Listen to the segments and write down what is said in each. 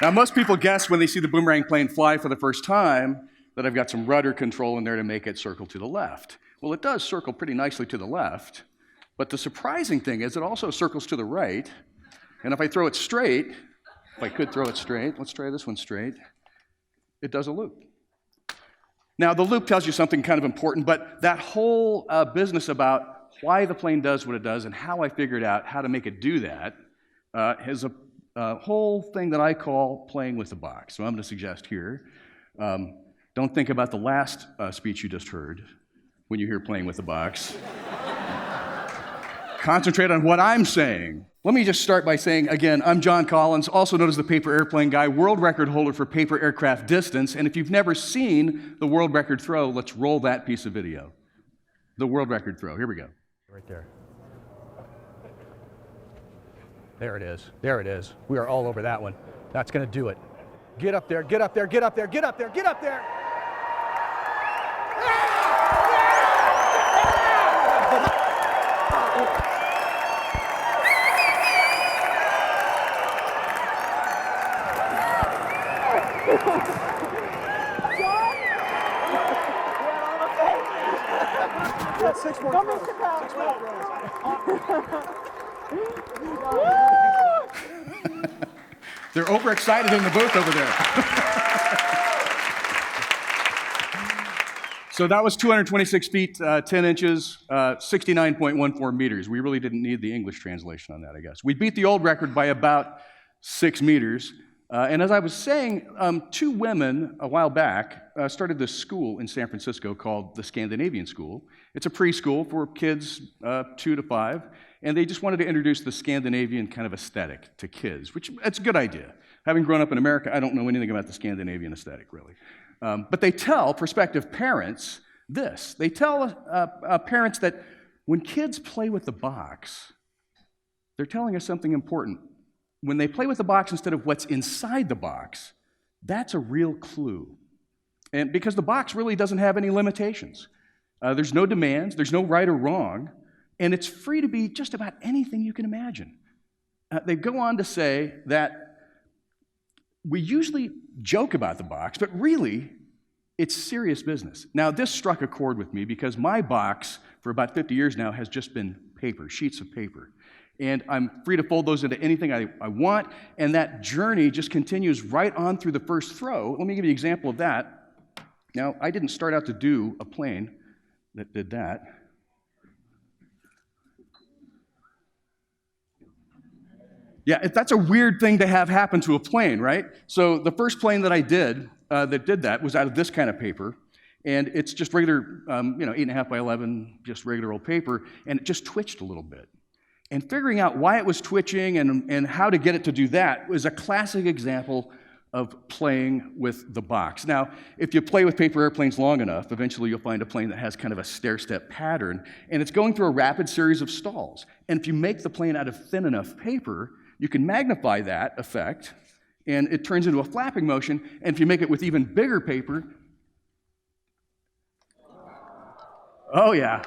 Now, most people guess when they see the boomerang plane fly for the first time that I've got some rudder control in there to make it circle to the left. Well, it does circle pretty nicely to the left, but the surprising thing is it also circles to the right, and if I throw it straight, if I could throw it straight, let's try this one straight, it does a loop. Now, the loop tells you something kind of important, but that whole business about why the plane does what it does and how I figured out how to make it do that is a whole thing that I call playing with the box. So I'm going to suggest here, don't think about the last speech you just heard when you hear playing with the box. Concentrate on what I'm saying. Let me just start by saying, again, I'm John Collins, also known as the Paper Airplane Guy, world record holder for paper aircraft distance. And if you've never seen the world record throw, let's roll that piece of video. The world record throw. Here we go. Right there. There it is. There it is. We are all over that one. That's going to do it. Get up there, get up there, get up there, get up there, get up there. Six more throws. 6 more throws. They're overexcited in the booth over there. So that was 226 feet, 10 inches, 69.14 meters. We really didn't need the English translation on that, I guess. We beat the old record by about 6 meters. And as I was saying, 2 women a while back started this school in San Francisco called the Scandinavian School. It's a preschool for kids 2 to 5, and they just wanted to introduce the Scandinavian kind of aesthetic to kids, which it's a good idea. Having grown up in America, I don't know anything about the Scandinavian aesthetic, really. But they tell prospective parents this. They tell parents that when kids play with the box, they're telling us something important. When they play with the box instead of what's inside the box, that's a real clue. And because the box really doesn't have any limitations. There's no demands, there's no right or wrong, and it's free to be just about anything you can imagine. They go on to say that we usually joke about the box, but really, it's serious business. Now, this struck a chord with me because my box, for about 50 years now, has just been paper, sheets of paper. And I'm free to fold those into anything I want, and that journey just continues right on through the first throw. Let me give you an example of that. Now, I didn't start out to do a plane that did that. Yeah, that's a weird thing to have happen to a plane, right? So the first plane that I did that did that was out of this kind of paper, and it's just regular, 8.5 by 11, just regular old paper, and it just twitched a little bit. And figuring out why it was twitching and how to get it to do that was a classic example of playing with the box. Now, if you play with paper airplanes long enough, eventually you'll find a plane that has kind of a stair-step pattern, and it's going through a rapid series of stalls. And if you make the plane out of thin enough paper, you can magnify that effect, and it turns into a flapping motion. And if you make it with even bigger paper, oh yeah.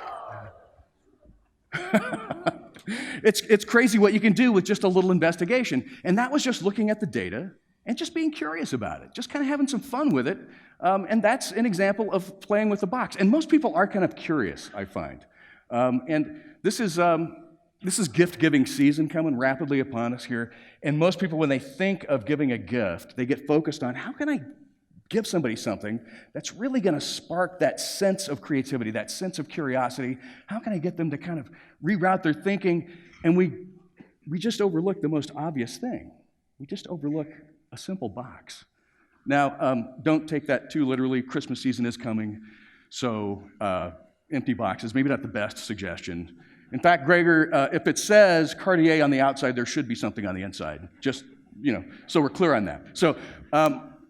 It's crazy what you can do with just a little investigation. And that was just looking at the data and just being curious about it, just kind of having some fun with it. And that's an example of playing with the box. And most people are kind of curious, I find. And this is gift-giving season coming rapidly upon us here. And most people, when they think of giving a gift, they get focused on how can I give somebody something that's really going to spark that sense of creativity, that sense of curiosity. How can I get them to kind of reroute their thinking? And we just overlook the most obvious thing. We just overlook a simple box. Now, don't take that too literally. Christmas season is coming, so empty boxes, maybe not the best suggestion. In fact, Gregor, if it says Cartier on the outside, there should be something on the inside. Just, so we're clear on that. So,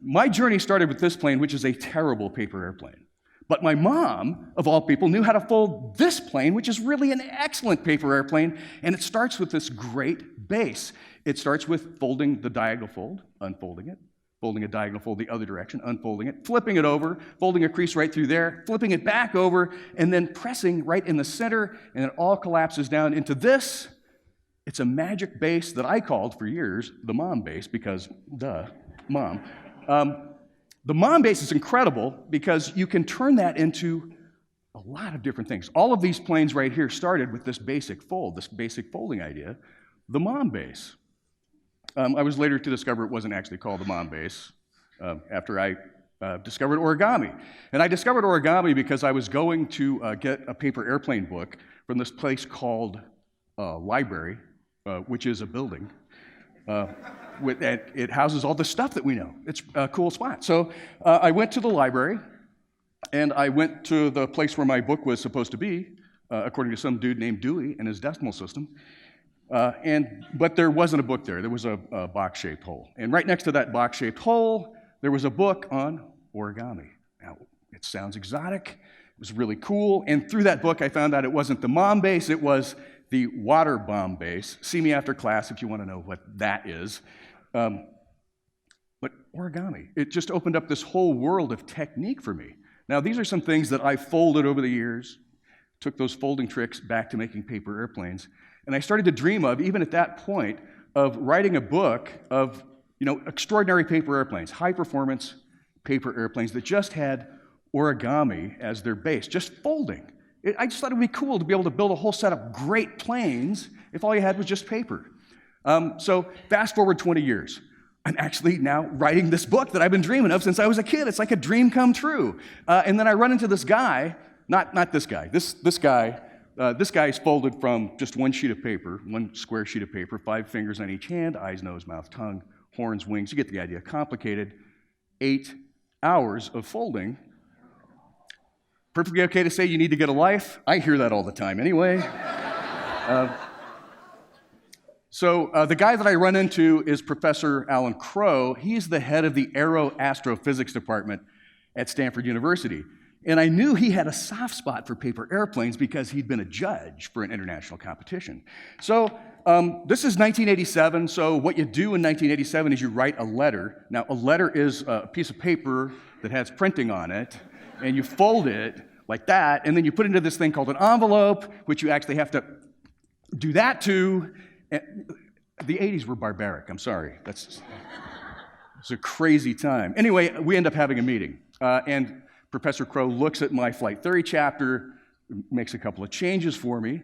my journey started with this plane, which is a terrible paper airplane. But my mom, of all people, knew how to fold this plane, which is really an excellent paper airplane, and it starts with this great base. It starts with folding the diagonal fold, unfolding it, folding a diagonal fold the other direction, unfolding it, flipping it over, folding a crease right through there, flipping it back over, and then pressing right in the center, and it all collapses down into this. It's a magic base that I called for years the mom base because, duh. mom. The mom base is incredible because you can turn that into a lot of different things. All of these planes right here started with this basic folding idea, the mom base. I was later to discover it wasn't actually called the mom base after I discovered origami. And I discovered origami because I was going to get a paper airplane book from this place called Library, which is a building. It houses all the stuff that we know. It's a cool spot. So I went to the library, and I went to the place where my book was supposed to be, according to some dude named Dewey and his decimal system. But there wasn't a book there. There was a box-shaped hole. And right next to that box-shaped hole, there was a book on origami. Now, it sounds exotic. It was really cool. And through that book, I found out it wasn't the mom base. It was the water bomb base. See me after class if you want to know what that is. But origami, it just opened up this whole world of technique for me. Now, these are some things that I folded over the years, took those folding tricks back to making paper airplanes, and I started to dream of, even at that point, of writing a book of, extraordinary paper airplanes, high-performance paper airplanes that just had origami as their base, just folding. I just thought it would be cool to be able to build a whole set of great planes if all you had was just paper. So fast forward 20 years. I'm actually now writing this book that I've been dreaming of since I was a kid. It's like a dream come true. And then I run into this guy, not this guy. This guy is folded from just one sheet of paper, one square sheet of paper, 5 fingers on each hand, eyes, nose, mouth, tongue, horns, wings. You get the idea. Complicated. 8 hours of folding. Perfectly okay to say you need to get a life. I hear that all the time anyway. So the guy that I run into is Professor Alan Crow. He's the head of the Aeroastrophysics department at Stanford University. And I knew he had a soft spot for paper airplanes because he'd been a judge for an international competition. So this is 1987, so what you do in 1987 is you write a letter. Now, a letter is a piece of paper that has printing on it, and you fold it like that, and then you put it into this thing called an envelope, which you actually have to do that to. The 80s were barbaric, I'm sorry. It's a crazy time. Anyway, we end up having a meeting, and Professor Crow looks at my flight theory chapter, makes a couple of changes for me,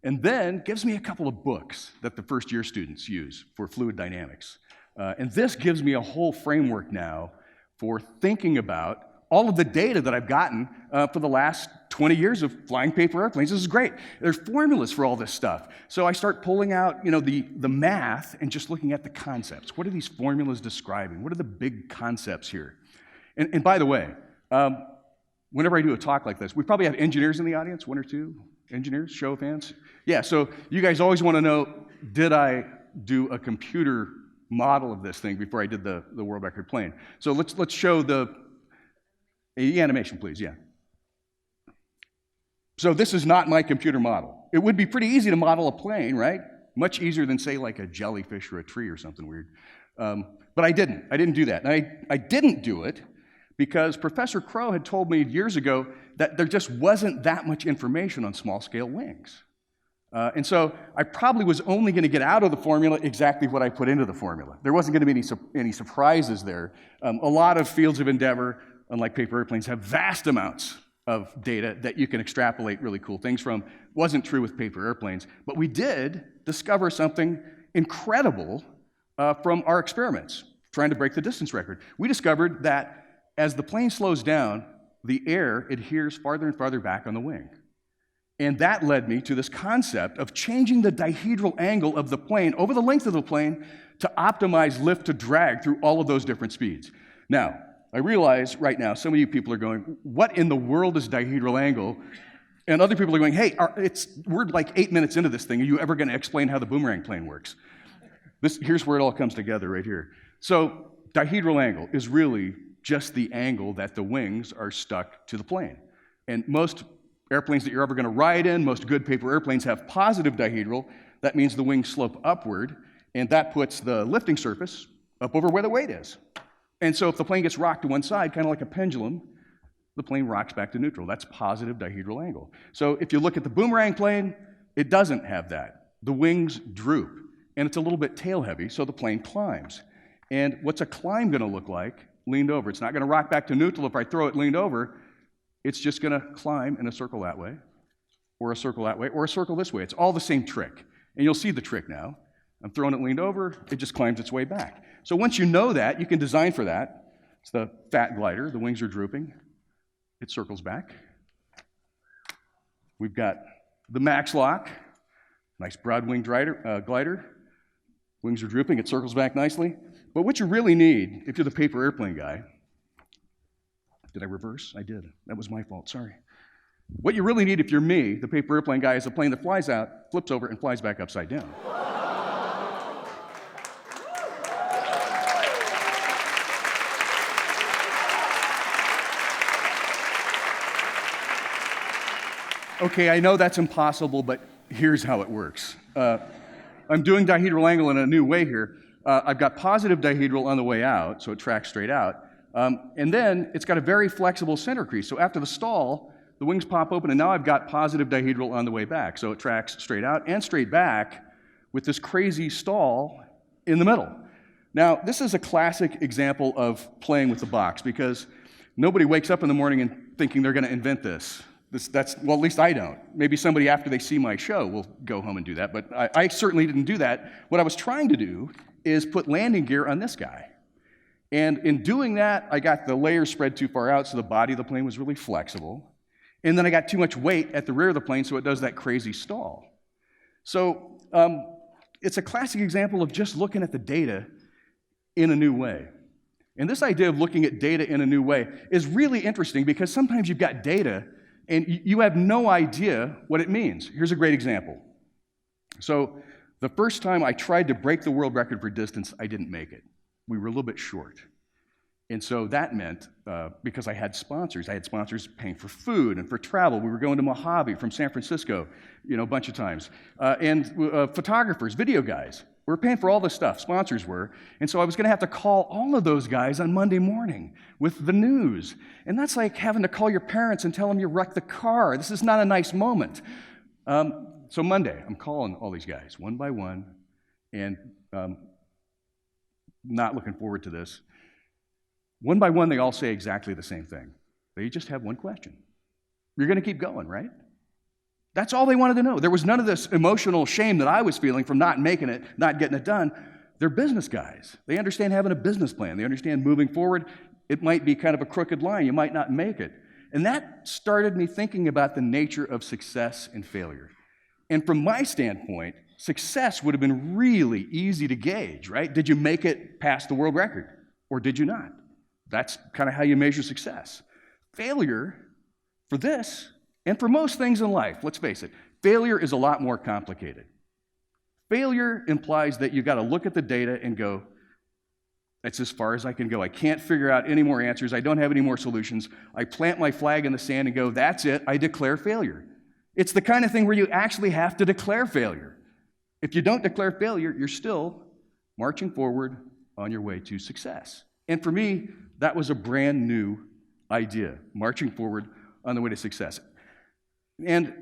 and then gives me a couple of books that the first-year students use for fluid dynamics. And this gives me a whole framework now for thinking about all of the data that I've gotten for the last 20 years of flying paper airplanes. This is great. There's formulas for all this stuff. So I start pulling out, the math and just looking at the concepts. What are these formulas describing? What are the big concepts here? And by the way, whenever I do a talk like this, we probably have engineers in the audience, 1 or 2 engineers, show of hands. Yeah, so you guys always want to know, did I do a computer model of this thing before I did the world record plane? So let's show the animation, please, yeah. So this is not my computer model. It would be pretty easy to model a plane, right? Much easier than, say, like a jellyfish or a tree or something weird. But I didn't. I didn't do that. And I didn't do it because Professor Crow had told me years ago that there just wasn't that much information on small-scale wings. And so I probably was only going to get out of the formula exactly what I put into the formula. There wasn't going to be any surprises there. A lot of fields of endeavor, unlike paper airplanes, have vast amounts of data that you can extrapolate really cool things from. Wasn't true with paper airplanes, but we did discover something incredible from our experiments, trying to break the distance record. We discovered that as the plane slows down, the air adheres farther and farther back on the wing. And that led me to this concept of changing the dihedral angle of the plane over the length of the plane to optimize lift to drag through all of those different speeds. Now, I realize right now some of you people are going, what in the world is dihedral angle? And other people are going, hey, we're like 8 minutes into this thing. Are you ever going to explain how the boomerang plane works? Here's where it all comes together right here. So dihedral angle is really just the angle that the wings are stuck to the plane. And most airplanes that you're ever going to ride in, most good paper airplanes have positive dihedral. That means the wings slope upward, and that puts the lifting surface up over where the weight is. And so if the plane gets rocked to one side, kind of like a pendulum, the plane rocks back to neutral. That's positive dihedral angle. So if you look at the boomerang plane, it doesn't have that. The wings droop, and it's a little bit tail heavy, so the plane climbs. And what's a climb going to look like leaned over? It's not going to rock back to neutral if I throw it leaned over. It's just going to climb in a circle that way, or a circle that way, or a circle this way. It's all the same trick. And you'll see the trick now. I'm throwing it leaned over, it just climbs its way back. So once you know that, you can design for that. It's the fat glider, the wings are drooping. It circles back. We've got the max lock, nice broad wing glider. Wings are drooping, it circles back nicely. But what you really need, if you're the paper airplane guy, did I reverse? I did. That was my fault, sorry. What you really need if you're me, the paper airplane guy, is a plane that flies out, flips over, and flies back upside down. Okay, I know that's impossible, but here's how it works. I'm doing dihedral angle in a new way here. I've got positive dihedral on the way out, so it tracks straight out. And then it's got a very flexible center crease. So after the stall, the wings pop open, and now I've got positive dihedral on the way back. So it tracks straight out and straight back with this crazy stall in the middle. Now, this is a classic example of playing with the box, because nobody wakes up in the morning and thinking they're going to invent this. Well, at least I don't. Maybe somebody after they see my show will go home and do that, but I certainly didn't do that. What I was trying to do is put landing gear on this guy. And in doing that, I got the layers spread too far out, so the body of the plane was really flexible. And then I got too much weight at the rear of the plane, so it does that crazy stall. So it's a classic example of just looking at the data in a new way. And this idea of looking at data in a new way is really interesting, because sometimes you've got data and you have no idea what it means. Here's a great example. So the first time I tried to break the world record for distance, I didn't make it. We were a little bit short. And so that meant, because I had sponsors paying for food and for travel. We were going to Mojave from San Francisco, a bunch of times. And photographers, video guys. We were paying for all this stuff, sponsors were. And so I was going to have to call all of those guys on Monday morning with the news. And that's like having to call your parents and tell them you wrecked the car. This is not a nice moment. So Monday, I'm calling all these guys one by one, and not looking forward to this. One by one, they all say exactly the same thing. They just have one question. You're going to keep going, right? That's all they wanted to know. There was none of this emotional shame that I was feeling from not making it, not getting it done. They're business guys. They understand having a business plan. They understand moving forward. It might be kind of a crooked line. You might not make it. And that started me thinking about the nature of success and failure. And from my standpoint, success would have been really easy to gauge, right? Did you make it past the world record, or did you not? That's kind of how you measure success. Failure, for this, and for most things in life, let's face it, failure is a lot more complicated. Failure implies that you've got to look at the data and go, that's as far as I can go. I can't figure out any more answers. I don't have any more solutions. I plant my flag in the sand and go, that's it, I declare failure. It's the kind of thing where you actually have to declare failure. If you don't declare failure, you're still marching forward on your way to success. And for me, that was a brand new idea, marching forward on the way to success. And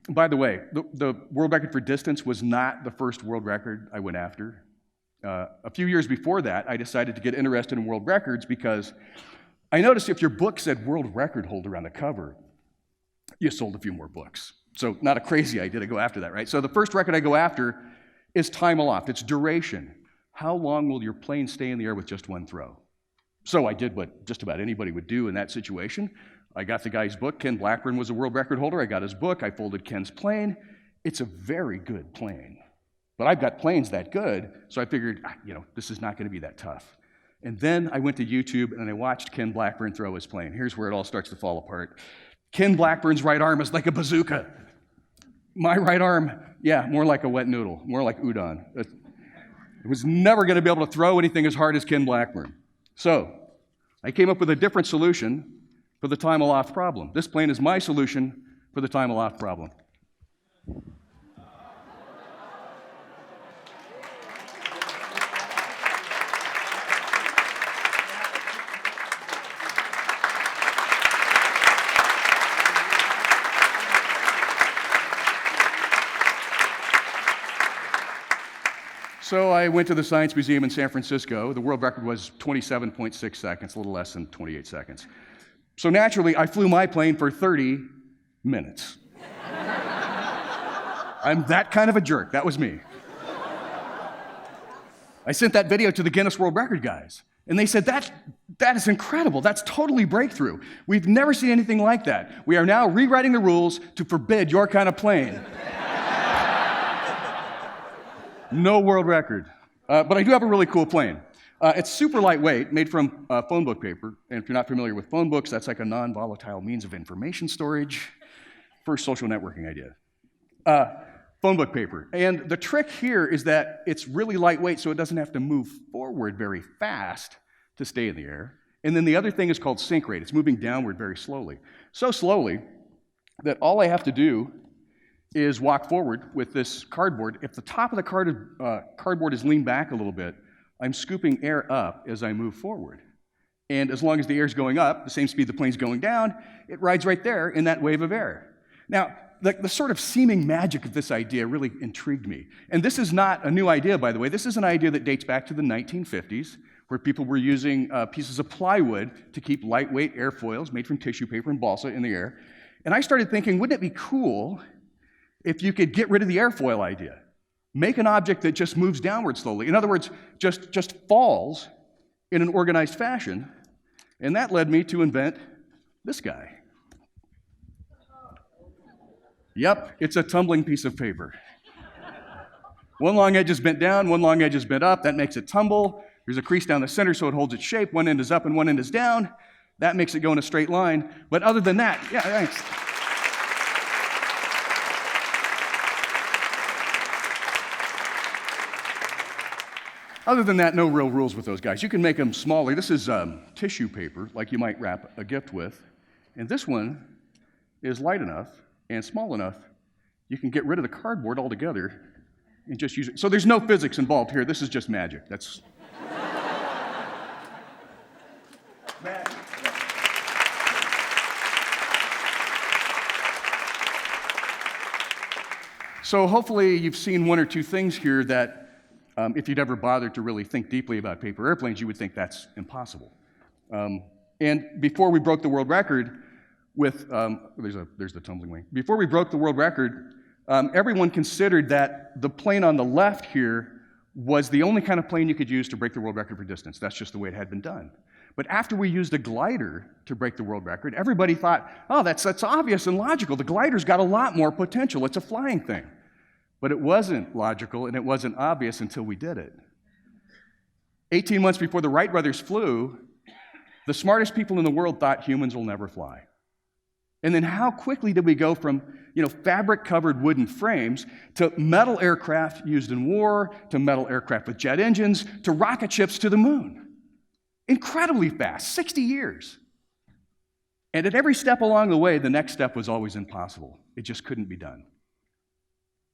by the way, the world record for distance was not the first world record I went after. A few years before that, I decided to get interested in world records because I noticed if your book said world record holder on the cover, you sold a few more books. So not a crazy idea to go after that, right? So the first record I go after is time aloft. It's duration. How long will your plane stay in the air with just one throw? So I did what just about anybody would do in that situation. I got the guy's book. Ken Blackburn was a world record holder. I got his book. I folded Ken's plane. It's a very good plane. But I've got planes that good, so I figured, this is not going to be that tough. And then I went to YouTube and I watched Ken Blackburn throw his plane. Here's where it all starts to fall apart. Ken Blackburn's right arm is like a bazooka. My right arm, more like a wet noodle, more like udon. It was never going to be able to throw anything as hard as Ken Blackburn. So I came up with a different solution for the time aloft problem. This plane is my solution for the time aloft problem. So I went to the Science Museum in San Francisco. The world record was 27.6 seconds, a little less than 28 seconds. So naturally, I flew my plane for 30 minutes. I'm that kind of a jerk. That was me. I sent that video to the Guinness World Record guys, and they said, that is incredible. That's totally breakthrough. We've never seen anything like that. We are now rewriting the rules to forbid your kind of plane. No world record. But I do have a really cool plane. It's super lightweight, made from phone book paper. And if you're not familiar with phone books, that's like a non-volatile means of information storage. First social networking idea. Phone book paper. And the trick here is that it's really lightweight, so it doesn't have to move forward very fast to stay in the air. And then the other thing is called sink rate. It's moving downward very slowly. So slowly that all I have to do is walk forward with this cardboard. If the top of the cardboard is leaned back a little bit, I'm scooping air up as I move forward. And as long as the air's going up, the same speed the plane's going down, it rides right there in that wave of air. Now, the sort of seeming magic of this idea really intrigued me. And this is not a new idea, by the way. This is an idea that dates back to the 1950s, where people were using pieces of plywood to keep lightweight airfoils made from tissue paper and balsa in the air. And I started thinking, wouldn't it be cool if you could get rid of the airfoil idea? Make an object that just moves downward slowly. In other words, just falls in an organized fashion. And that led me to invent this guy. Yep, it's a tumbling piece of paper. One long edge is bent down, one long edge is bent up. That makes it tumble. There's a crease down the center so it holds its shape. One end is up and one end is down. That makes it go in a straight line. But other than that, yeah, thanks. Other than that, no real rules with those guys. You can make them smaller. This is tissue paper, like you might wrap a gift with. And this one is light enough and small enough, you can get rid of the cardboard altogether and just use it. So there's no physics involved here. This is just magic. That's magic. So hopefully you've seen one or two things here that if you'd ever bothered to really think deeply about paper airplanes, you would think that's impossible. And before we broke the world record with, there's the tumbling wing. Before we broke the world record, everyone considered that the plane on the left here was the only kind of plane you could use to break the world record for distance. That's just the way it had been done. But after we used a glider to break the world record, everybody thought, oh, that's obvious and logical. The glider's got a lot more potential. It's a flying thing. But it wasn't logical and it wasn't obvious until we did it. 18 months before the Wright brothers flew, the smartest people in the world thought humans will never fly. And then how quickly did we go from, fabric-covered wooden frames to metal aircraft used in war, to metal aircraft with jet engines, to rocket ships to the moon? Incredibly fast, 60 years. And at every step along the way, the next step was always impossible. It just couldn't be done.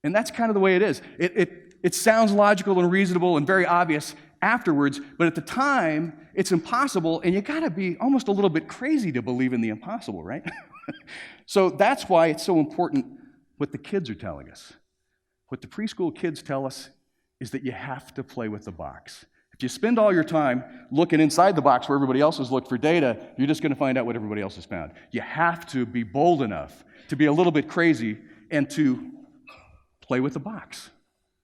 And that's kind of the way it is. It sounds logical and reasonable and very obvious afterwards, but at the time, it's impossible, and you gotta be almost a little bit crazy to believe in the impossible, right? So that's why it's so important what the kids are telling us. What the preschool kids tell us is that you have to play with the box. If you spend all your time looking inside the box where everybody else has looked for data, you're just gonna find out what everybody else has found. You have to be bold enough to be a little bit crazy and to play with the box.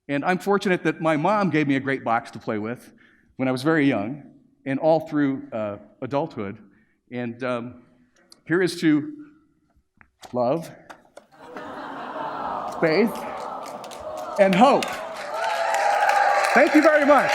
And I'm fortunate that my mom gave me a great box to play with when I was very young and all through adulthood. And here is to love, faith, and hope. Thank you very much.